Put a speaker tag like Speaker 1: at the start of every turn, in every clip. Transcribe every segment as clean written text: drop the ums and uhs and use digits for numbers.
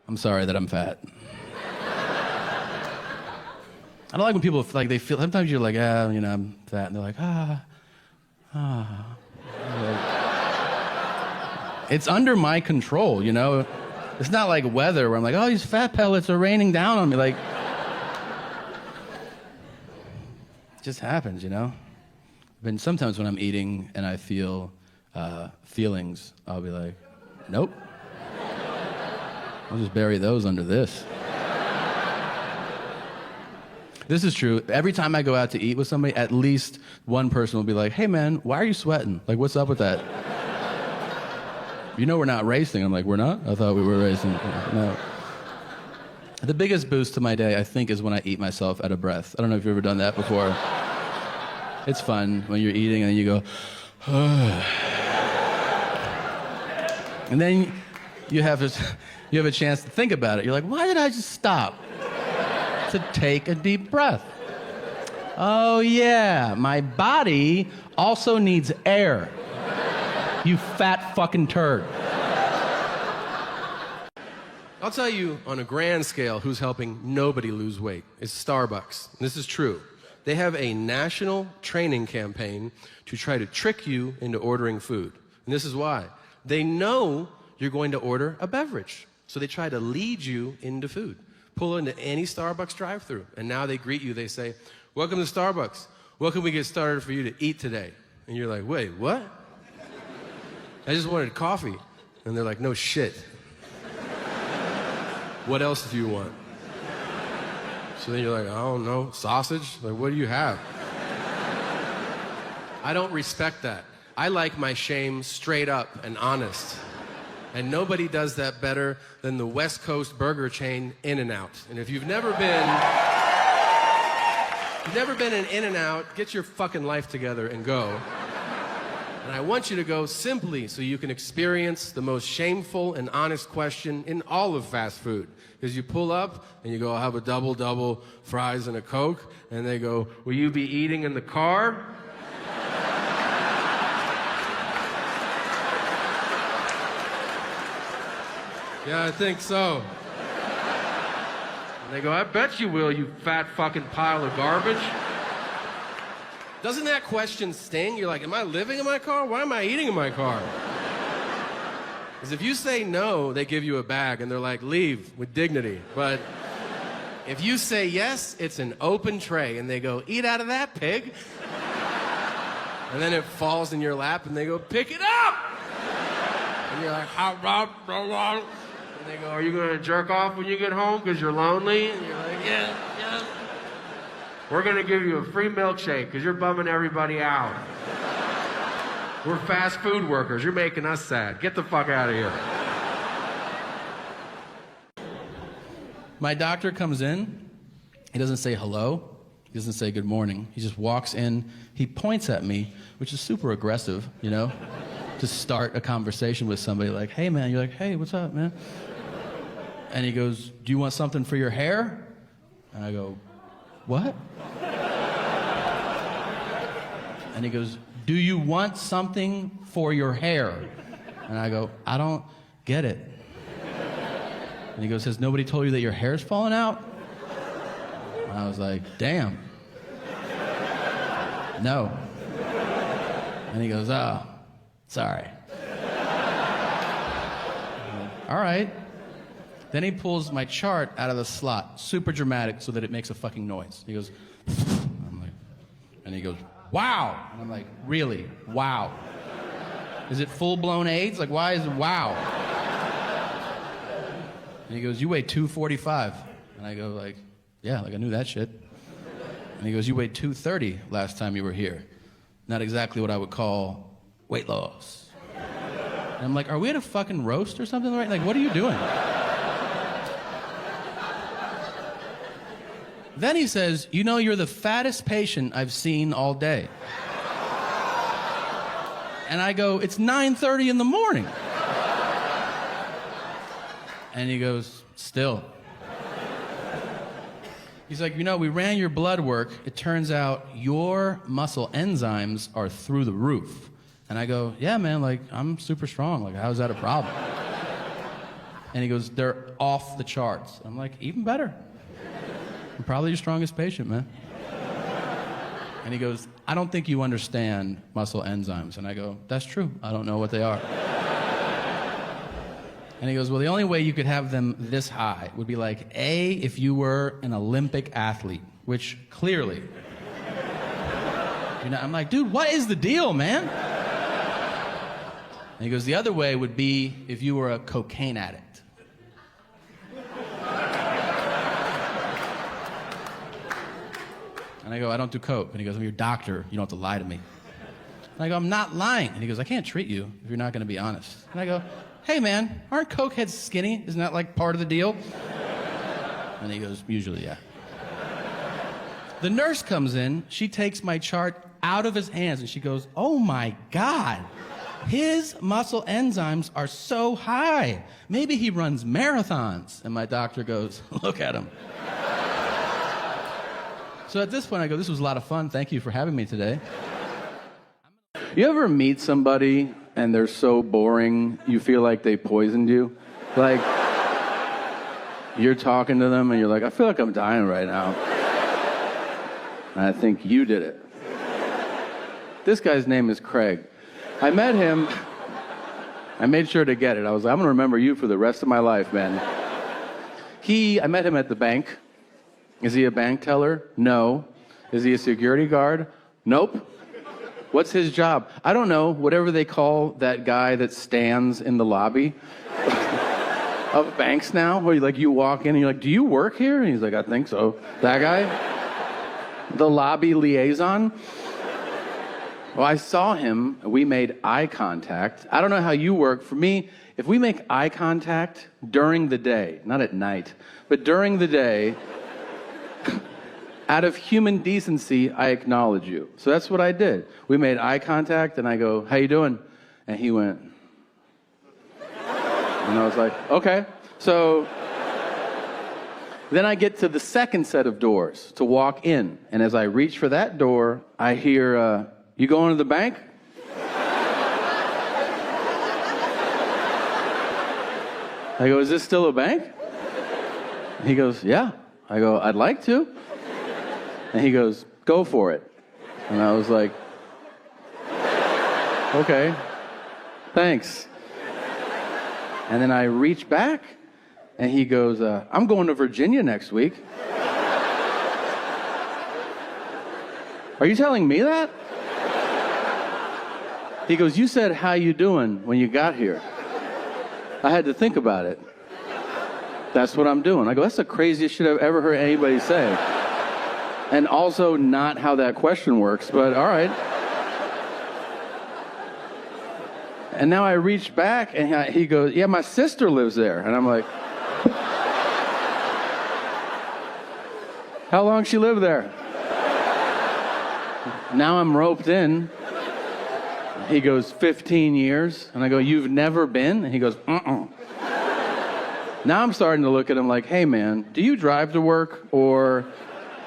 Speaker 1: I'm sorry that I'm fat. I don't like when people like they feel. Sometimes you're like, I'm fat, and they're like, It's under my control, It's not like weather where I'm like, oh, these fat pellets are raining down on me. Like, it just happens, But sometimes when I'm eating and I feel feelings, I'll be like, nope. I'll just bury those under this. This is true. Every time I go out to eat with somebody, at least one person will be like, hey, man, why are you sweating? Like, what's up with that? We're not racing. I'm like, we're not? I thought we were racing. No. The biggest boost to my day, I think, is when I eat myself out of breath. I don't know if you've ever done that before. It's fun when you're eating and then you go, and then you have a chance to think about it. You're like, why did I just stop to take a deep breath? Oh, yeah, my body also needs air. You fat fucking turd.
Speaker 2: I'll tell you on a grand scale who's helping nobody lose weight. It's Starbucks. This is true. They have a national training campaign to try to trick you into ordering food. And this is why. They know you're going to order a beverage. So they try to lead you into food. Pull into any Starbucks drive-thru, and now they greet you. They say, welcome to Starbucks. What can we get started for you to eat today? And you're like, wait, what? I just wanted coffee. And they're like, no shit. What else do you want? So then you're like, I don't know, sausage? Like, what do you have? I don't respect that. I like my shame straight up and honest. And nobody does that better than the West Coast burger chain In-N-Out. And if you've never been in In-N-Out, get your fucking life together and go. And I want you to go simply so you can experience the most shameful and honest question in all of fast food. Because you pull up and you go, I'll have a double, fries and a Coke. And they go, will you be eating in the car? Yeah, I think so. And they go, I bet you will, you fat fucking pile of garbage. Doesn't that question sting? You're like, am I living in my car? Why am I eating in my car? Because if you say no, they give you a bag and they're like, leave with dignity. But if you say yes, it's an open tray and they go, eat out of that, pig. And then it falls in your lap and they go, pick it up. And you're like, and they go, are you going to jerk off when you get home because you're lonely? And you're like, yeah. We're going to give you a free milkshake because you're bumming everybody out. We're fast food workers. You're making us sad. Get the fuck out of here.
Speaker 1: My doctor comes in. He doesn't say hello. He doesn't say good morning. He just walks in. He points at me, which is super aggressive, to start a conversation with somebody like, hey, man. You're like, hey, what's up, man? And he goes, do you want something for your hair? And I go, what? And he goes, do you want something for your hair? And I go, I don't get it. And he goes, has nobody told you that your hair's falling out? And I was like, damn. No. And he goes, oh, sorry. All right. Then he pulls my chart out of the slot, super dramatic, so that it makes a fucking noise. He goes, I'm like, and he goes, wow. And I'm like, really? Wow. Is it full-blown AIDS? Like, why is it wow? And he goes, you weigh 245. And I go like, yeah, like I knew that shit. And he goes, you weighed 230 last time you were here. Not exactly what I would call weight loss. And I'm like, are we at a fucking roast or something? Right? Like, what are you doing? Then he says, you're the fattest patient I've seen all day. And I go, it's 9:30 in the morning. And he goes, still. He's like, we ran your blood work. It turns out your muscle enzymes are through the roof. And I go, yeah, man, like, I'm super strong. Like, how's that a problem? And he goes, they're off the charts. I'm like, even better. I'm probably your strongest patient, man. And he goes, I don't think you understand muscle enzymes. And I go, that's true. I don't know what they are. And he goes, well, the only way you could have them this high would be like, A, if you were an Olympic athlete, which clearly, I'm like, dude, what is the deal, man? And he goes, the other way would be if you were a cocaine addict. And I go, I don't do coke. And he goes, I'm your doctor. You don't have to lie to me. And I go, I'm not lying. And he goes, I can't treat you if you're not going to be honest. And I go, hey, man, aren't cokeheads skinny? Isn't that like part of the deal? And he goes, usually, yeah. The nurse comes in. She takes my chart out of his hands, and she goes, oh, my God. His muscle enzymes are so high. Maybe he runs marathons. And my doctor goes, look at him. So at this point, I go, this was a lot of fun. Thank you for having me today. You ever meet somebody and they're so boring, you feel like they poisoned you? Like, you're talking to them and you're like, I feel like I'm dying right now. And I think you did it. This guy's name is Craig. I met him. I made sure to get it. I was like, I'm going to remember you for the rest of my life, man. I met him at the bank. Is he a bank teller? No. Is he a security guard? Nope. What's his job? I don't know. Whatever they call that guy that stands in the lobby of banks now, where you walk in and you're like, do you work here? And he's like, I think so. That guy? The lobby liaison? Well, I saw him. We made eye contact. I don't know how you work. For me, if we make eye contact during the day, not at night, but during the day, out of human decency, I acknowledge you. So that's what I did. We made eye contact, and I go, how you doing? And he went. And I was like, okay. So then I get to the second set of doors to walk in. And as I reach for that door, I hear, you going to the bank? I go, is this still a bank? He goes, yeah. I go, I'd like to. And he goes, go for it. And I was like, okay, thanks. And then I reach back, and he goes, I'm going to Virginia next week. Are you telling me that? He goes, you said, how you doing when you got here. I had to think about it. That's what I'm doing. I go, that's the craziest shit I've ever heard anybody say. And also not how that question works, but all right. And now I reach back, and he goes, yeah, my sister lives there. And I'm like, how long she lived there? Now I'm roped in. He goes, 15 years. And I go, you've never been? And he goes, Now I'm starting to look at him like, hey, man, do you drive to work, or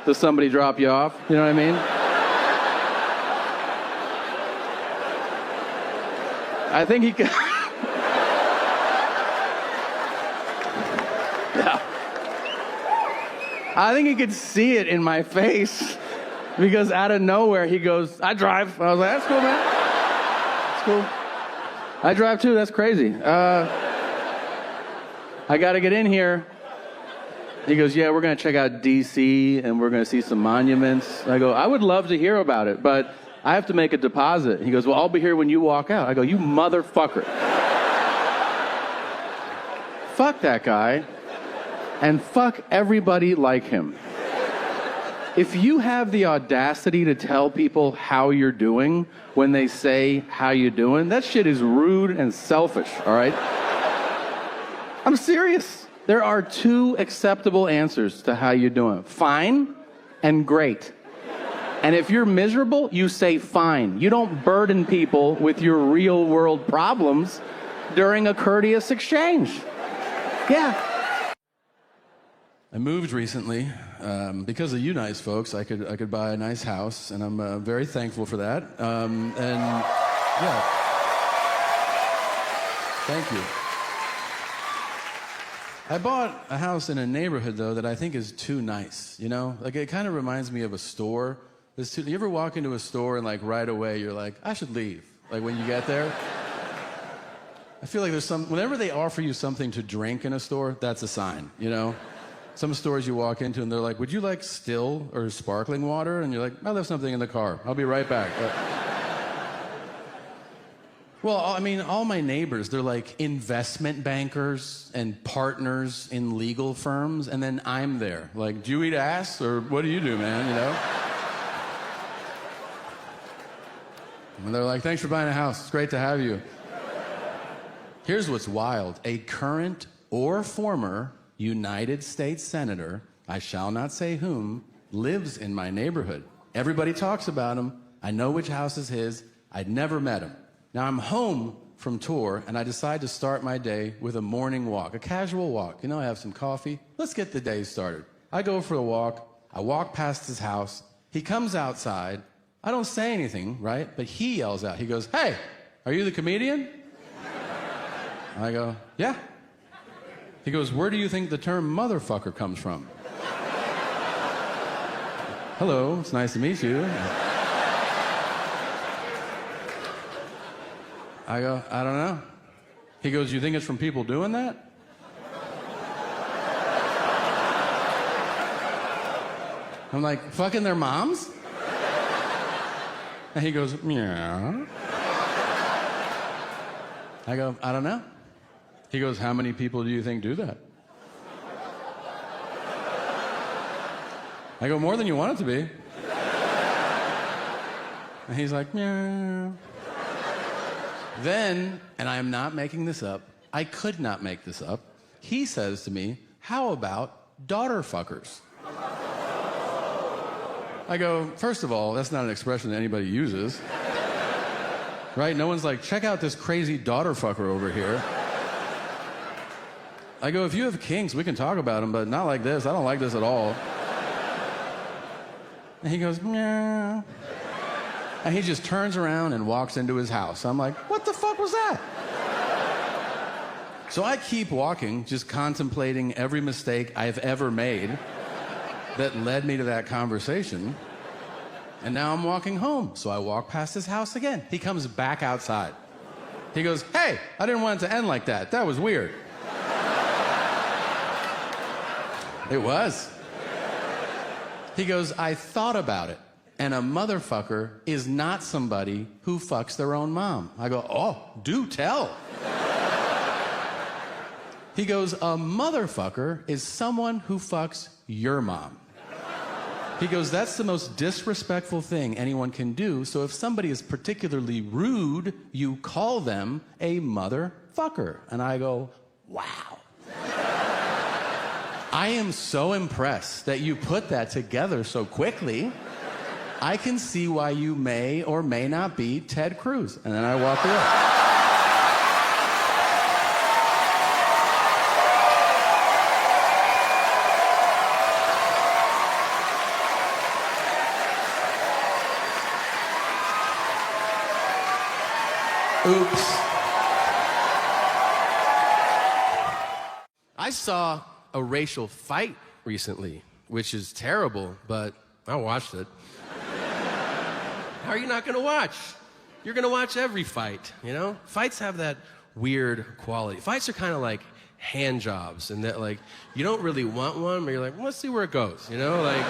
Speaker 1: does somebody drop you off? You know what I mean? I think he could. Yeah. I think he could see it in my face, because out of nowhere he goes, I drive. I was like, that's cool, man. That's cool. I drive too. That's crazy. I got to get in here. He goes, yeah, we're going to check out D.C. and we're going to see some monuments. I go, I would love to hear about it, but I have to make a deposit. He goes, well, I'll be here when you walk out. I go, you motherfucker. Fuck that guy, and fuck everybody like him. If you have the audacity to tell people how you're doing when they say, how you doing, that shit is rude and selfish, all right? I'm serious. There are two acceptable answers to how you're doing. Fine and great. And if you're miserable, you say fine. You don't burden people with your real world problems during a courteous exchange. Yeah. I moved recently. Because of you nice folks, I could buy a nice house, and I'm very thankful for that. And yeah. Thank you. I bought a house in a neighborhood, though, that I think is too nice, you know? Like, it kind of reminds me of a store. You ever walk into a store and, like, right away you're like, I should leave, like, when you get there? I feel like whenever they offer you something to drink in a store, that's a sign, you know? Some stores you walk into and they're like, would you like still or sparkling water? And you're like, I left something in the car. I'll be right back. Well, I mean, all my neighbors, they're like investment bankers and partners in legal firms, and then I'm there. Like, do you eat ass, or what do you do, man, you know? And they're like, thanks for buying a house. It's great to have you. Here's what's wild. A current or former United States Senator, I shall not say whom, lives in my neighborhood. Everybody talks about him. I know which house is his. I'd never met him. Now, I'm home from tour, and I decide to start my day with a morning walk, a casual walk. You know, I have some coffee. Let's get the day started. I go for a walk. I walk past his house. He comes outside. I don't say anything, right? But he yells out. He goes, hey, are you the comedian? I go, yeah. He goes, where do you think the term motherfucker comes from? Hello, it's nice to meet you. I go, I don't know. He goes, you think it's from people doing that? I'm like, fucking their moms? And he goes, yeah. I go, I don't know. He goes, how many people do you think do that? I go, more than you want it to be. And he's like, meow. Then, and I am not making this up, I could not make this up, he says to me, how about daughter fuckers? I go, first of all, that's not an expression that anybody uses. Right? No one's like, check out this crazy daughter fucker over here. I go, if you have kinks, we can talk about them, but not like this. I don't like this at all. And he goes, meow. And he just turns around and walks into his house. I'm like, what the fuck was that? So I keep walking, just contemplating every mistake I've ever made that led me to that conversation. And now I'm walking home. So I walk past his house again. He comes back outside. He goes, hey, I didn't want it to end like that. That was weird. It was. He goes, I thought about it. And a motherfucker is not somebody who fucks their own mom. I go, oh, do tell. He goes, a motherfucker is someone who fucks your mom. He goes, that's the most disrespectful thing anyone can do, so if somebody is particularly rude, you call them a motherfucker. And I go, wow. I am so impressed that you put that together so quickly. I can see why you may or may not be Ted Cruz. And then I walk away. Oops.
Speaker 2: I saw a racial fight recently, which is terrible, but I watched it. How are you not gonna watch? You're gonna watch every fight, you know? Fights have that weird quality. Fights are kind of like hand jobs, and that like, you don't really want one, but you're like, well, let's see where it goes, you know? Like,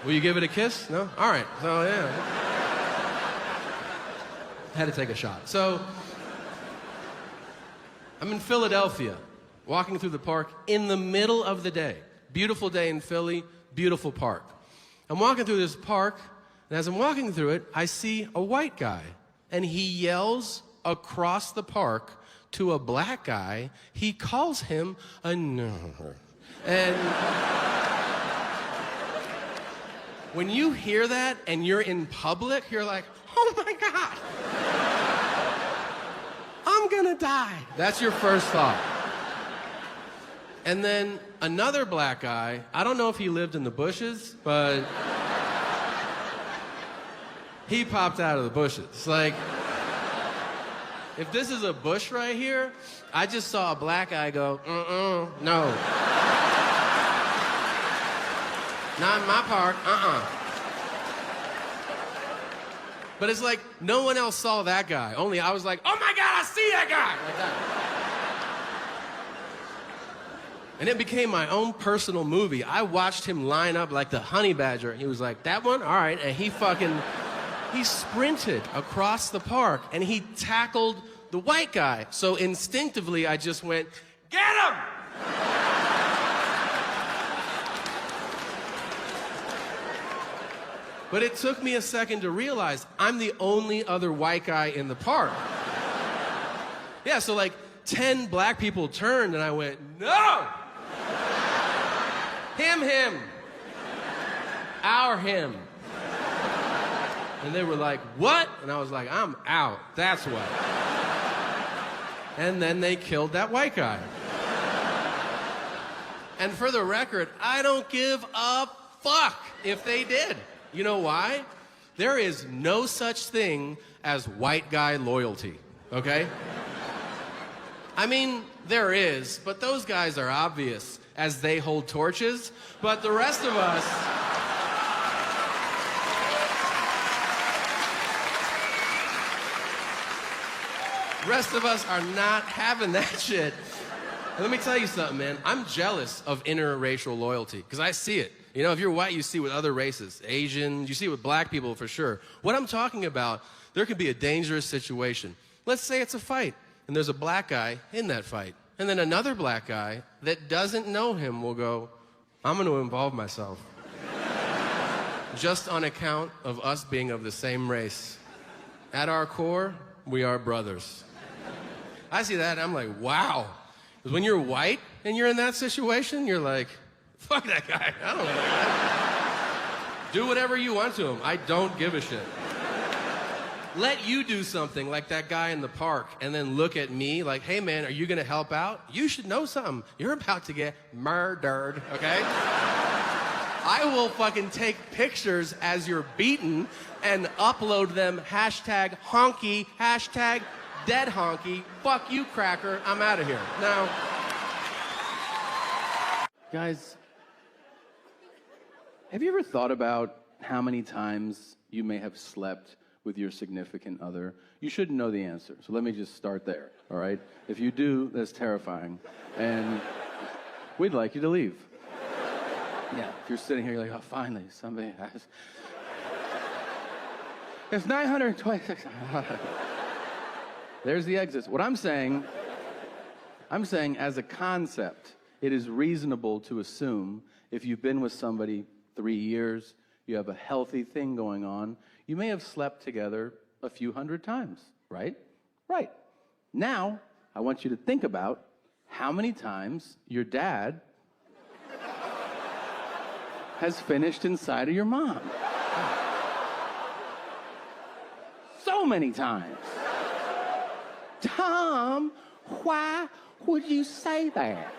Speaker 2: will you give it a kiss? No? All right, so yeah. Had to take a shot. So, I'm in Philadelphia, walking through the park in the middle of the day. Beautiful day in Philly, beautiful park. I'm walking through this park, and as I'm walking through it, I see a white guy, and he yells across the park to a black guy. He calls him a nerd. And when you hear that and you're in public, you're like, oh my God, I'm gonna die. That's your first thought. And then another black guy, I don't know if he lived in the bushes, but he popped out of the bushes. Like, If this is a bush right here, I just saw a black guy go, no. Not in my park, But it's like, no one else saw that guy. Only I was like, oh my God, I see that guy! Like that. And it became my own personal movie. I watched him line up like the honey badger. He was like, that one? All right. And he sprinted across the park and he tackled the white guy. So instinctively, I just went, get him! But it took me a second to realize I'm the only other white guy in the park. Yeah, so like 10 black people turned and I went, no! Him. Our him. And they were like, what? And I was like, I'm out. That's what. And then they killed that white guy. And for the record, I don't give a fuck if they did. You know why? There is no such thing as white guy loyalty, okay? I mean, there is, but those guys are obvious as they hold torches, but the rest of us... are not having that shit. And let me tell you something, man. I'm jealous of interracial loyalty, because I see it. You know, if you're white, you see it with other races. Asian, you see it with black people for sure. What I'm talking about, there could be a dangerous situation. Let's say it's a fight, and there's a black guy in that fight. And then another black guy that doesn't know him will go, I'm going to involve myself. Just on account of us being of the same race. At our core, we are brothers. I see that, and I'm like, wow. Because when you're white and you're in that situation, you're like, fuck that guy. I don't like that. Do whatever you want to him. I don't give a shit. Let you do something like that guy in the park and then look at me like, hey man, are you gonna help out? You should know something. You're about to get murdered, okay? I will fucking take pictures as you're beaten and upload them hashtag honky, hashtag dead honky, fuck you cracker, I'm out of here. Now,
Speaker 1: Guys, have you ever thought about how many times you may have slept with your significant other? You shouldn't know the answer, so let me just start there, all right? If you do, that's terrifying, and we'd like you to leave. Yeah, if you're sitting here, you're like, oh, finally, somebody has... It's 926. There's the exits. What I'm saying as a concept, it is reasonable to assume if you've been with somebody 3 years, you have a healthy thing going on, you may have slept together a few hundred times, right? Right. Now, I want you to think about how many times your dad has finished inside of your mom. So many times. Tom, why would you say that?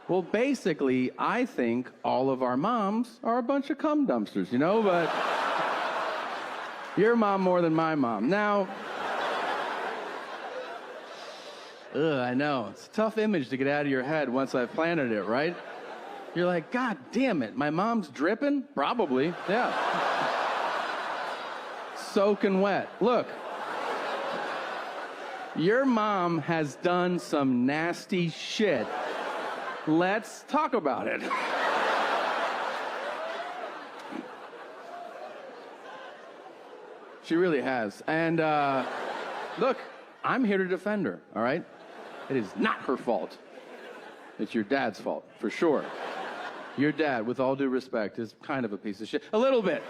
Speaker 1: Well, basically, I think all of our moms are a bunch of cum dumpsters, you know, but your mom more than my mom. Now, I know, it's a tough image to get out of your head once I've planted it, right? You're like, God damn it, my mom's dripping? Probably, yeah. Soaking wet. Look, your mom has done some nasty shit. Let's talk about it. She really has. And look, I'm here to defend her, all right? It is not her fault. It's your dad's fault, for sure. Your dad, with all due respect, is kind of a piece of shit. A little bit.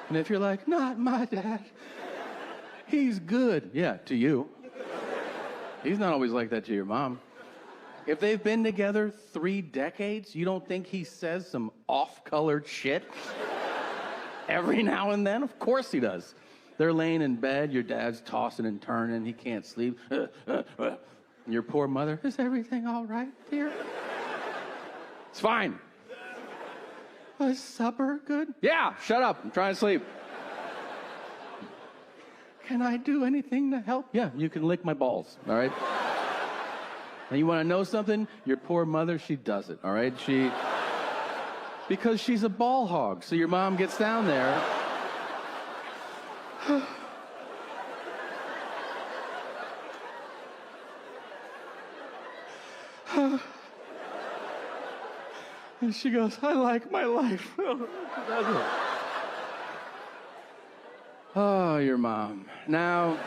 Speaker 1: And if you're like, not my dad, he's good. Yeah, to you. He's not always like that to your mom. If they've been together 3 decades, you don't think he says some off-colored shit every now and then? Of course he does. They're laying in bed, your dad's tossing and turning, he can't sleep. And your poor mother, is everything all right, dear? It's fine. Was supper good? Yeah, shut up, I'm trying to sleep. can I do anything to help? Yeah, you can lick my balls, all right? And you want to know something? Your poor mother, she does it, all right? Because she's a ball hog, so your mom gets down there. And she goes, I like my life. Oh, your mom. Now,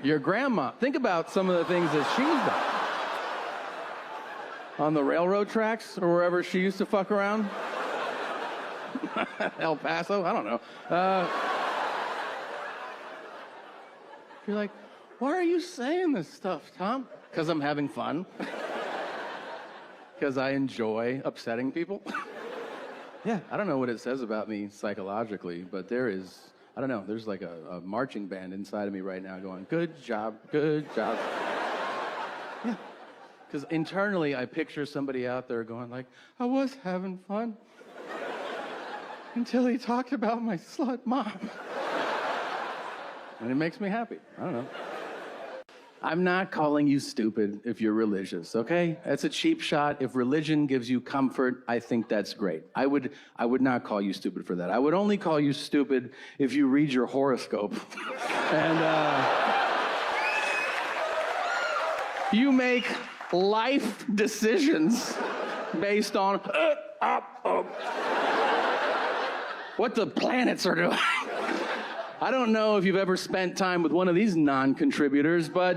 Speaker 1: your grandma. Think about some of the things that she's done. On the railroad tracks or wherever she used to fuck around. El Paso? I don't know. You're like, why are you saying this stuff, Tom? Because I'm having fun. Because I enjoy upsetting people. Yeah, I don't know what it says about me psychologically, but there is, I don't know, there's like a marching band inside of me right now going, good job, good job. Yeah, because internally I picture somebody out there going like, I was having fun until he talked about my slut mom. And it makes me happy. I don't know. I'm not calling you stupid if you're religious, okay? That's a cheap shot. If religion gives you comfort, I think that's great. I would not call you stupid for that. I would only call you stupid if you read your horoscope. And you make life decisions based on what the planets are doing. I don't know if you've ever spent time with one of these non-contributors, but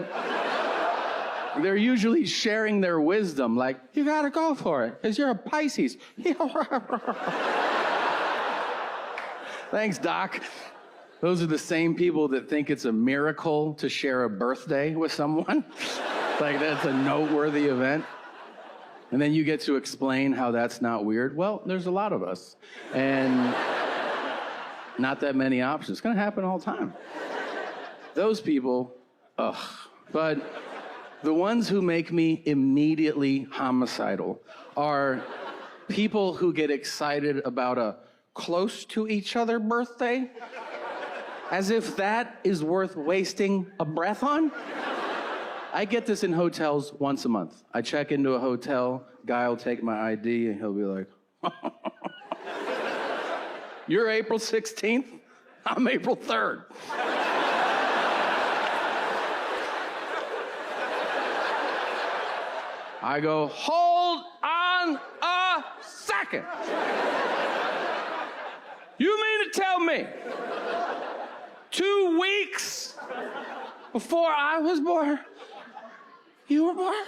Speaker 1: they're usually sharing their wisdom, like, you gotta go for it, because you're a Pisces. Thanks, Doc. Those are the same people that think it's a miracle to share a birthday with someone. Like, that's a noteworthy event. And then you get to explain how that's not weird. Well, there's a lot of us. And not that many options. It's gonna happen all the time. Those people, ugh. But the ones who make me immediately homicidal are people who get excited about a close to each other birthday, as if that is worth wasting a breath on. I get this in hotels once a month. I check into a hotel, guy will take my ID and he'll be like, you're April 16th, I'm April 3rd. I go, hold on a second. You mean to tell me 2 weeks before I was born, you were born?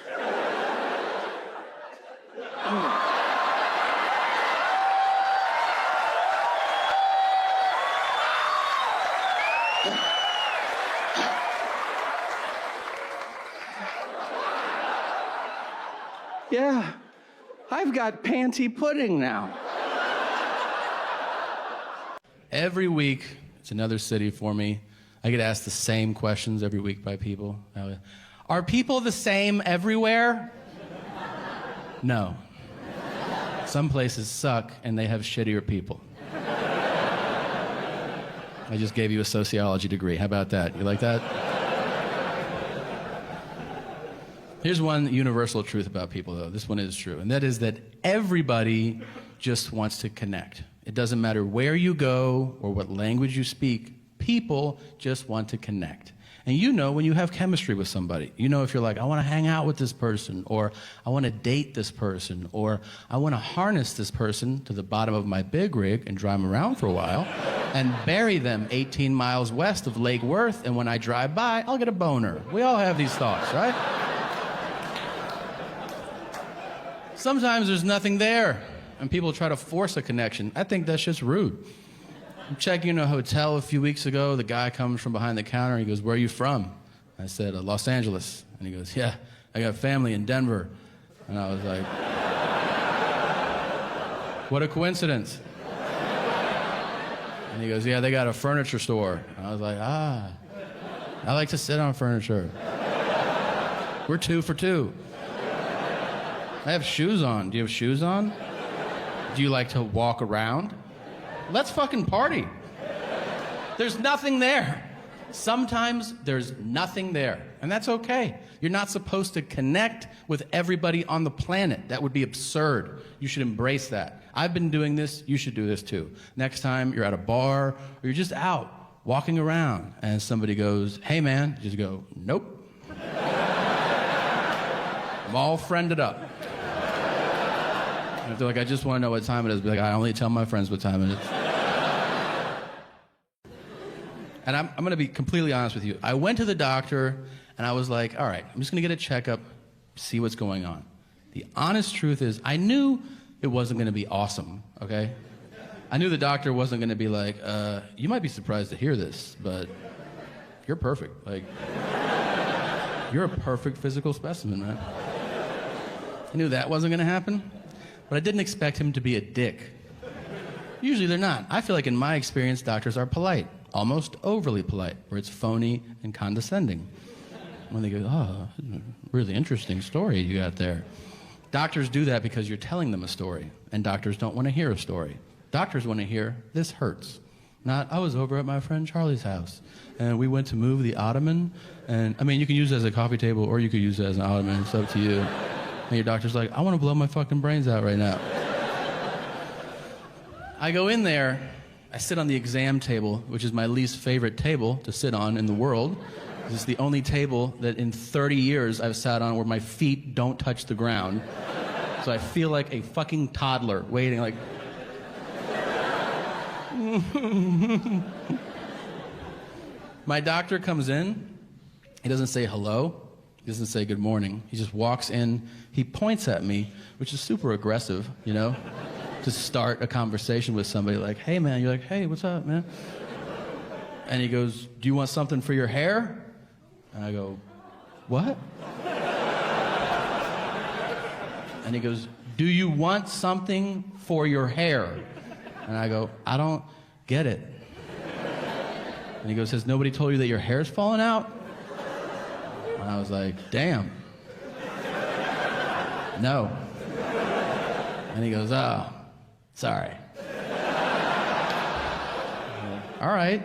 Speaker 1: Yeah, I've got panty pudding now. Every week, it's another city for me. I get asked the same questions every week by people. Are people the same everywhere? No. Some places suck and they have shittier people. I just gave you a sociology degree. How about that? You like that? Here's one universal truth about people, though. This one is true, and that is that everybody just wants to connect. It doesn't matter where you go or what language you speak. People just want to connect. And you know when you have chemistry with somebody. You know if you're like, I want to hang out with this person, or I want to date this person, or I want to harness this person to the bottom of my big rig and drive them around for a while and bury them 18 miles west of Lake Worth, and when I drive by, I'll get a boner. We all have these thoughts, right? Sometimes there's nothing there, and people try to force a connection. I think that's just rude. I'm checking in a hotel a few weeks ago. The guy comes from behind the counter. He goes, where are you from? I said, Los Angeles. And he goes, yeah, I got family in Denver. And I was like, what a coincidence. And he goes, yeah, they got a furniture store. And I was like, I like to sit on furniture. We're 2 for 2. I have shoes on. Do you have shoes on? Do you like to walk around? Let's fucking party. There's nothing there. Sometimes there's nothing there, and that's okay. You're not supposed to connect with everybody on the planet. That would be absurd. You should embrace that. I've been doing this. You should do this too. Next time you're at a bar or you're just out walking around and somebody goes, "Hey man," you just go, "Nope." I'm all friended up. And if they're like, "I just want to know what time it is," be like, "I only tell my friends what time it is." And I'm going to be completely honest with you. I went to the doctor, and I was like, all right, I'm just going to get a checkup, see what's going on. The honest truth is, I knew it wasn't going to be awesome, okay? I knew the doctor wasn't going to be like, you might be surprised to hear this, but you're perfect. Like, you're a perfect physical specimen, man. I knew that wasn't going to happen, but I didn't expect him to be a dick. Usually they're not. I feel like in my experience, doctors are polite. Almost overly polite, where it's phony and condescending. When they go, "Oh, really interesting story you got there." Doctors do that because you're telling them a story, and doctors don't want to hear a story. Doctors want to hear, "This hurts." Not, "I was over at my friend Charlie's house, and we went to move the ottoman," and I mean, you can use it as a coffee table, or you could use it as an ottoman, it's up to you. And your doctor's like, "I want to blow my fucking brains out right now." I go in there, I sit on the exam table, which is my least favorite table to sit on in the world. It's the only table that in 30 years I've sat on where my feet don't touch the ground. So I feel like a fucking toddler waiting like... My doctor comes in. He doesn't say hello. He doesn't say good morning. He just walks in. He points at me, which is super aggressive, you know? To start a conversation with somebody like, "Hey man," you're like, "Hey, what's up, man?" And he goes, "Do you want something for your hair?" And I go, "What?" And he goes, "Do you want something for your hair?" And I go, "I don't get it." And he goes, "Has nobody told you that your hair's falling out?" And I was like, "Damn. No." And he goes, "Oh, sorry." All right.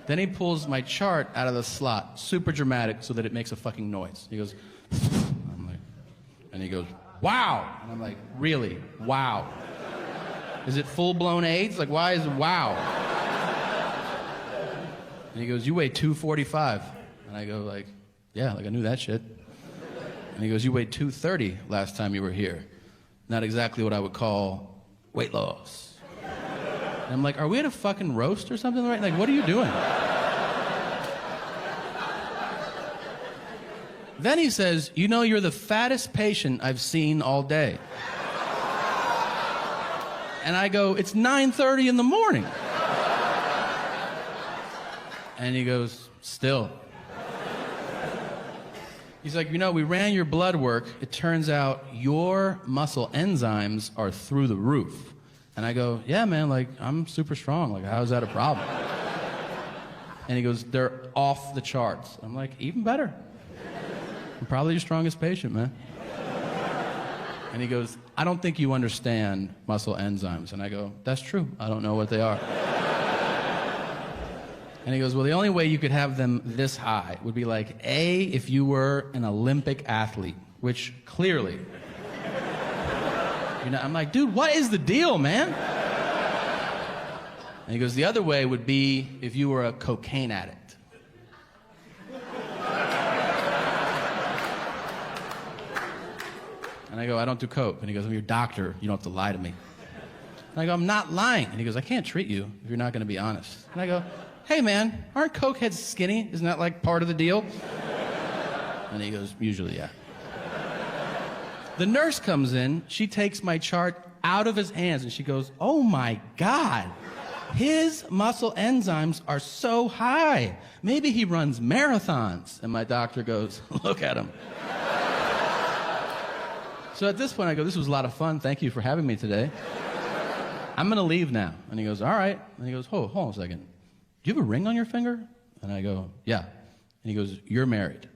Speaker 1: Then he pulls my chart out of the slot, super dramatic, so that it makes a fucking noise. He goes, I'm like, and he goes, "Wow." And I'm like, "Really? Wow. Is it full-blown AIDS? Like, why is it wow?" And he goes, "You weigh 245. And I go like, "Yeah, like I knew that shit." And he goes, "You weighed 230 last time you were here. Not exactly what I would call weight loss." And I'm like, "Are we at a fucking roast or something, right? Like, what are you doing?" Then he says, "You know, you're the fattest patient I've seen all day." And I go, "It's 9:30 in the morning." And he goes, "Still." He's like, "You know, we ran your blood work. It turns out your muscle enzymes are through the roof." And I go, "Yeah, man, like, I'm super strong. Like, how is that a problem?" And he goes, "They're off the charts." I'm like, "Even better. I'm probably your strongest patient, man." And he goes, "I don't think you understand muscle enzymes." And I go, "That's true. I don't know what they are." And he goes, "Well, the only way you could have them this high would be like, A, if you were an Olympic athlete," which clearly... You know, I'm like, "Dude, what is the deal, man?" And he goes, "The other way would be if you were a cocaine addict." And I go, "I don't do coke." And he goes, "I'm your doctor. You don't have to lie to me." And I go, "I'm not lying." And he goes, "I can't treat you if you're not going to be honest." And I go, "Hey, man, aren't cokeheads skinny? Isn't that like part of the deal?" And he goes, "Usually, yeah." The nurse comes in, she takes my chart out of his hands, and she goes, "Oh my God, his muscle enzymes are so high. Maybe he runs marathons." And my doctor goes, "Look at him." So at this point, I go, "This was a lot of fun. Thank you for having me today. I'm going to leave now." And he goes, "All right." And he goes, hold on a second. "Do you have a ring on your finger?" And I go, "Yeah." And he goes, "You're married?"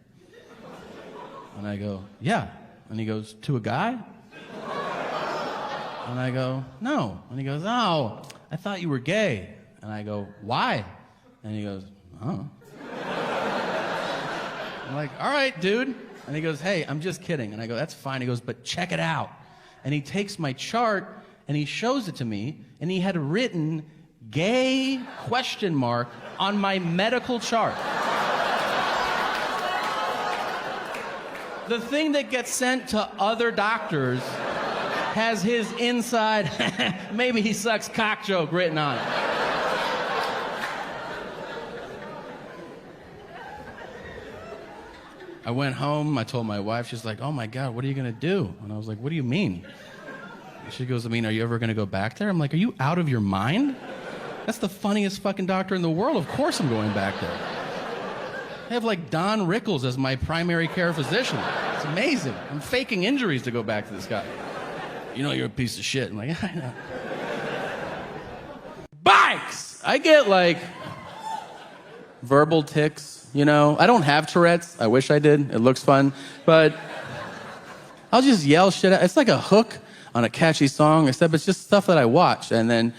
Speaker 1: And I go, "Yeah." And he goes, "To a guy?" And I go, "No." And he goes, "Oh, I thought you were gay." And I go, "Why?" And he goes, oh. I'm like, all right, dude. And he goes, hey, I'm just kidding. And I go, that's fine. He goes, but check it out. And he takes my chart and he shows it to me, and he had written gay ? On my medical chart. The thing that gets sent to other doctors has his inside, maybe he sucks cock joke written on it. I went home, I told my wife, she's like, oh my God, what are you gonna do? And I was like, what do you mean? She goes, I mean, are you ever gonna go back there? I'm like, are you out of your mind? That's the funniest fucking doctor in the world. Of course I'm going back there. I have like Don Rickles as my primary care physician. It's amazing. I'm faking injuries to go back to this guy. You know you're a piece of shit. I'm like, I know. Bikes! I get like verbal tics, you know? I don't have Tourette's. I wish I did. It looks fun. But I'll just yell shit out. It's like a hook on a catchy song, except it's just stuff that I watch. And then,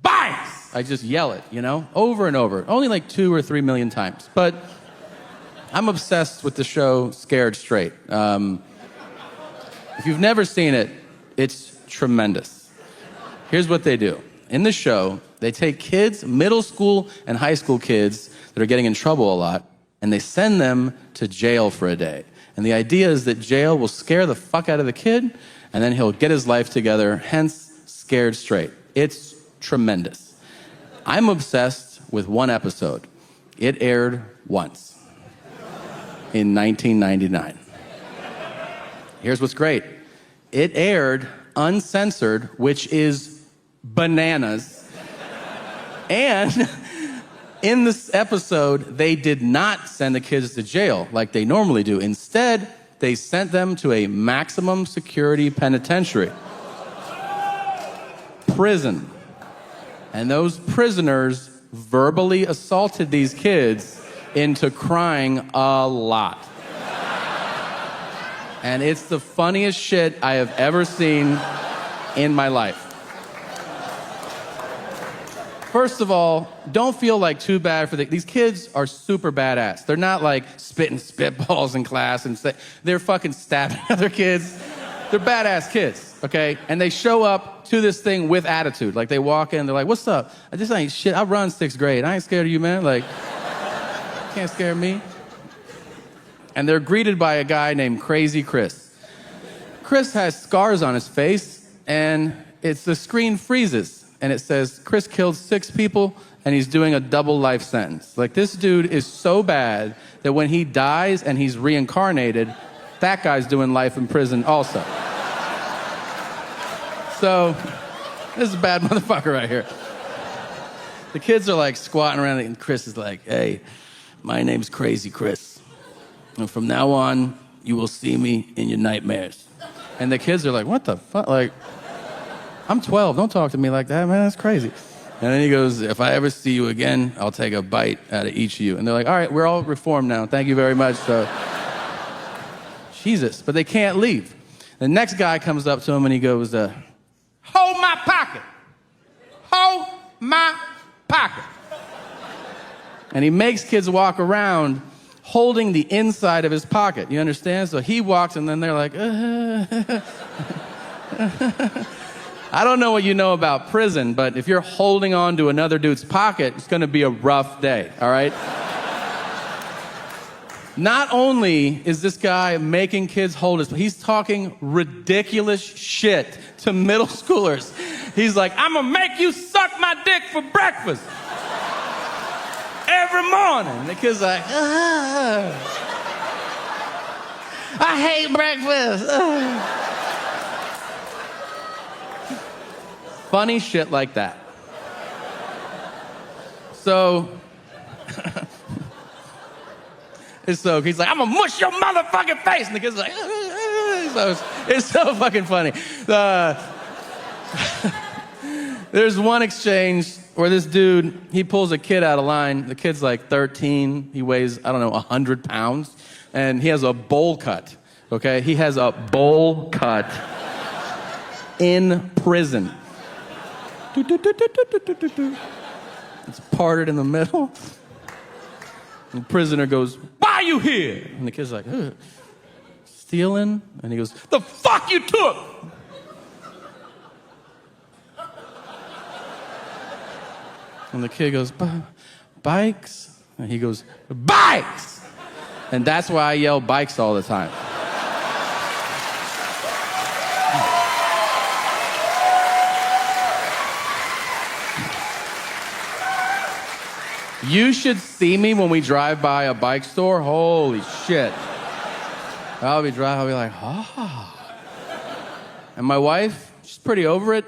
Speaker 1: bikes! I just yell it, you know? Over and over. Only like 2 or 3 million times. But I'm obsessed with the show Scared Straight. If you've never seen it, it's tremendous. Here's what they do. In the show, they take kids, middle school and high school kids that are getting in trouble a lot, and they send them to jail for a day. And the idea is that jail will scare the fuck out of the kid, and then he'll get his life together, hence Scared Straight. It's tremendous. I'm obsessed with one episode. It aired once in 1999. Here's what's great. It aired uncensored, which is bananas. And in this episode, they did not send the kids to jail like they normally do. Instead, they sent them to a maximum security penitentiary. Prison. And those prisoners verbally assaulted these kids into crying a lot. And it's the funniest shit I have ever seen in my life. First of all, don't feel like too bad for these kids are super badass. They're not like spitting spitballs in class and they're fucking stabbing other kids. They're badass kids, okay? And they show up to this thing with attitude. Like they walk in, they're like, what's up? This ain't shit. I run 6th grade. I ain't scared of you, man. Like, can't scare me. And they're greeted by a guy named Crazy Chris. Chris has scars on his face, and the screen freezes, and it says, Chris killed 6 people, and he's doing a double life sentence. Like, this dude is so bad that when he dies and he's reincarnated, that guy's doing life in prison also. So, this is a bad motherfucker right here. The kids are like squatting around, and Chris is like, hey, my name's Crazy Chris. And from now on, you will see me in your nightmares. And the kids are like, what the fuck? Like, I'm 12. Don't talk to me like that, man. That's crazy. And then he goes, if I ever see you again, I'll take a bite out of each of you. And they're like, all right, we're all reformed now. Thank you very much. So, Jesus. But they can't leave. The next guy comes up to him and he goes, hold my pocket. Hold my pocket. And he makes kids walk around holding the inside of his pocket. You understand? So he walks and then they're like, I don't know what you know about prison, but if you're holding on to another dude's pocket, it's going to be a rough day, all right? Not only is this guy making kids hold his, he's talking ridiculous shit to middle schoolers. He's like, I'm going to make you suck my dick for breakfast every morning. And the kid's like, I hate breakfast. Funny shit like that. So, he's like, I'm gonna mush your motherfucking face. And the kid's like, so it's so fucking funny. There's one exchange where this dude, he pulls a kid out of line. The kid's like 13. He weighs, 100 pounds. And he has a bowl cut, okay? He has a bowl cut in prison. It's parted in the middle. And the prisoner goes, "Why are you here?" And the kid's like, "Ugh. Stealing?" And he goes, "The fuck you took!" And the kid goes, "Bikes?" And he goes, "Bikes!" And that's why I yell bikes all the time. You should see me when we drive by a bike store. Holy shit. I'll be like, ah. And my wife, she's pretty over it.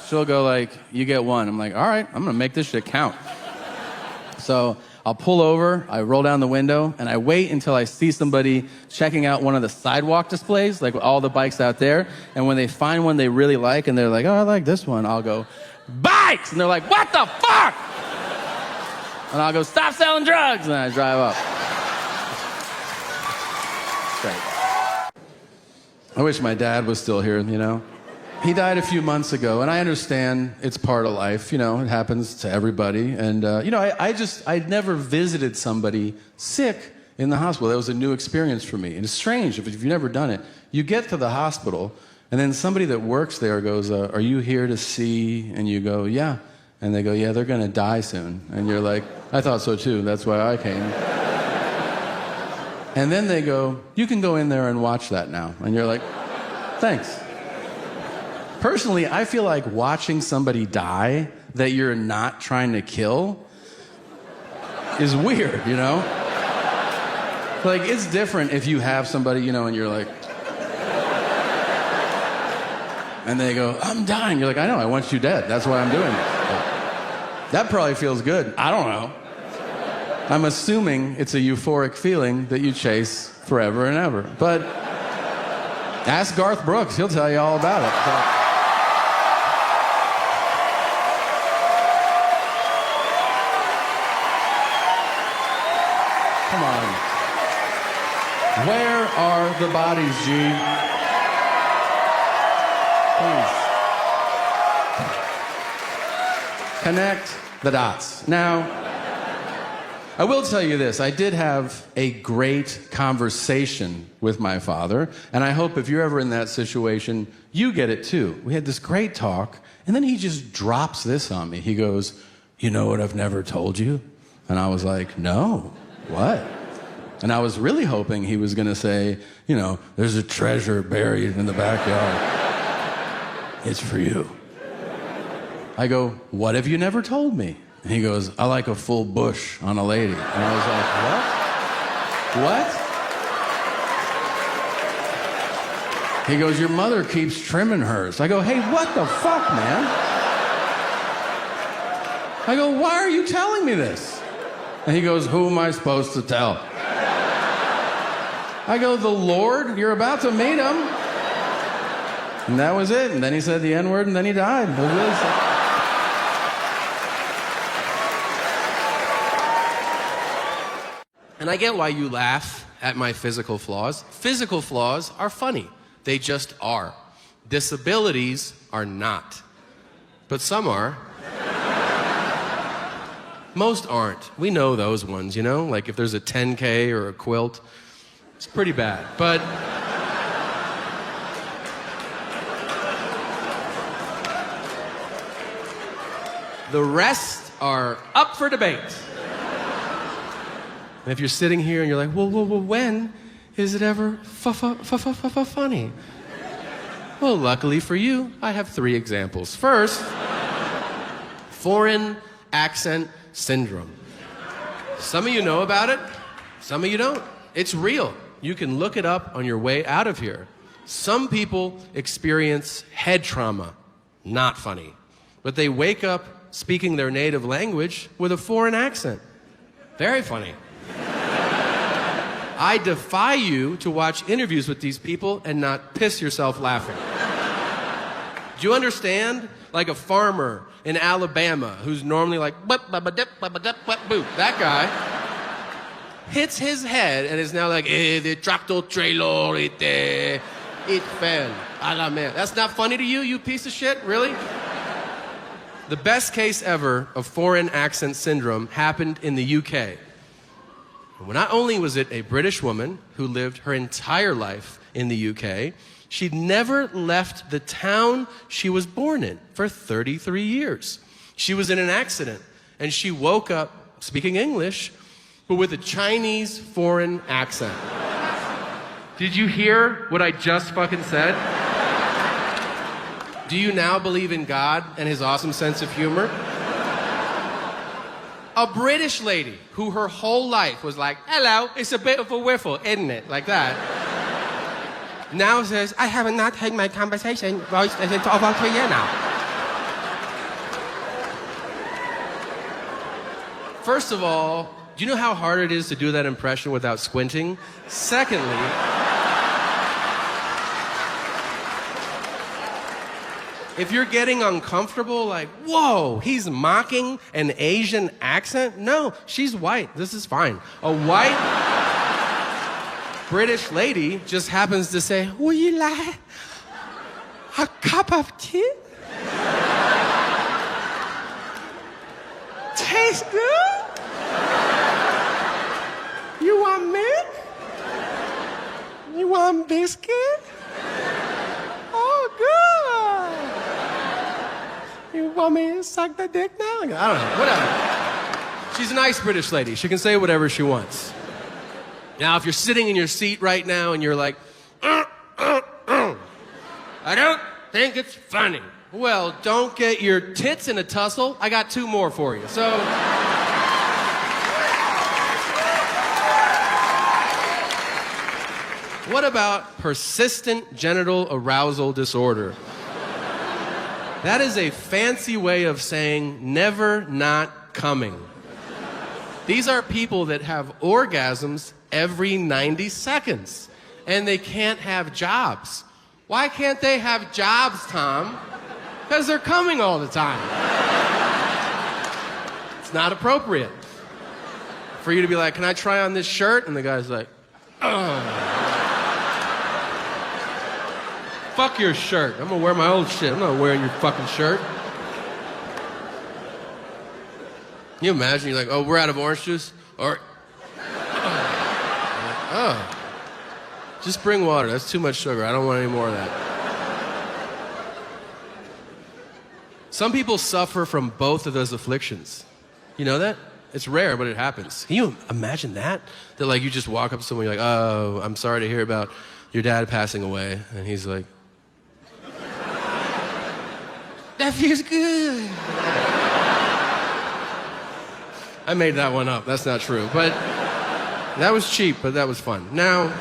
Speaker 1: She'll go like, "You get one." I'm like, "All right, I'm gonna make this shit count." So I'll pull over, I roll down the window, and I wait until I see somebody checking out one of the sidewalk displays, like all the bikes out there. And when they find one they really like, and they're like, "Oh, I like this one," I'll go, "Bikes!" And they're like, "What the fuck?" And I'll go, "Stop selling drugs!" And I drive up. Great. I wish my dad was still here, you know? He died a few months ago, and I understand it's part of life, you know, it happens to everybody. And, you know, I'd never visited somebody sick in the hospital. That was a new experience for me. And it's strange, if you've never done it, you get to the hospital, and then somebody that works there goes, "Are you here to see?" And you go, "Yeah." And they go, "Yeah, they're gonna die soon." And you're like, "I thought so too, that's why I came." And then they go, "You can go in there and watch that now." And you're like, "Thanks." Personally, I feel like watching somebody die that you're not trying to kill is weird, you know? Like, it's different if you have somebody, you know, and you're like, and they go, "I'm dying." You're like, "I know, I want you dead. That's why I'm doing this." But that probably feels good. I don't know. I'm assuming it's a euphoric feeling that you chase forever and ever. But ask Garth Brooks. He'll tell you all about it. So. Come on. Where are the bodies, G? Please. Connect the dots. Now, I will tell you this. I did have a great conversation with my father, and I hope if you're ever in that situation, you get it too. We had this great talk, and then he just drops this on me. He goes, "You know what I've never told you?" And I was like, "No. What?" And I was really hoping he was going to say, you know, "There's a treasure buried in the backyard. It's for you." I go, "What have you never told me?" And he goes, "I like a full bush on a lady." And I was like, "What? What?" He goes, "Your mother keeps trimming hers." I go, "Hey, what the fuck, man?" I go, "Why are you telling me this?" And he goes, "Who am I supposed to tell?" I go, "The Lord, you're about to meet him." And that was it. And then he said the N-word, and then he died. It was really sad.
Speaker 2: And I get why you laugh at my physical flaws. Physical flaws are funny. They just are. Disabilities are not. But some are. Most aren't. We know those ones, you know? Like if there's a 10K or a quilt, it's pretty bad. But the rest are up for debate. And if you're sitting here and you're like, well, when is it ever funny? Well, luckily for you, I have 3 examples. First, foreign accent syndrome. Some of you know about it, some of you don't. It's real. You can look it up on your way out of here. Some people experience head trauma. Not funny. But they wake up speaking their native language with a foreign accent. Very funny. I defy you to watch interviews with these people and not piss yourself laughing. Do you understand? Like a farmer in Alabama who's normally like, that guy hits his head and is now like, the tractor trailer, it fell. A la mer. That's not funny to you, you piece of shit? Really? The best case ever of foreign accent syndrome happened in the UK. Well, not only was it a British woman who lived her entire life in the UK, she'd never left the town she was born in for 33 years. She was in an accident, and she woke up speaking English, but with a Chinese foreign accent. Did you hear what I just fucking said? Do you now believe in God and his awesome sense of humor? A British lady who her whole life was like, hello, it's a bit of a whiffle, isn't it? Like that. Now says, I have not had my conversation voice over for a year now. First of all, do you know how hard it is to do that impression without squinting? Secondly, if you're getting uncomfortable, like, whoa, he's mocking an Asian accent? No, she's white. This is fine. A white British lady just happens to say, would you like a cup of tea? Tastes good? You want milk? You want biscuit? Oh, good. You want me to suck the dick now? I don't know, whatever. She's a nice British lady. She can say whatever she wants. Now, if you're sitting in your seat right now and you're like, I don't think it's funny. Well, don't get your tits in a tussle. I got two more for you. So, what about persistent genital arousal disorder? That is a fancy way of saying never not coming. These are people that have orgasms every 90 seconds, and they can't have jobs. Why can't they have jobs, Tom? Because they're coming all the time. It's not appropriate for you to be like, can I try on this shirt? And the guy's like, fuck your shirt. I'm gonna wear my old shit. I'm not wearing your fucking shirt. Can you imagine? You're like, oh, we're out of orange juice? Or, oh, just bring water. That's too much sugar. I don't want any more of that. Some people suffer from both of those afflictions. You know that? It's rare, but it happens. Can you imagine that? That like you just walk up to someone, you're like, oh, I'm sorry to hear about your dad passing away. And he's like, that feels good. I made that one up. That's not true. But that was cheap, but that was fun. Now,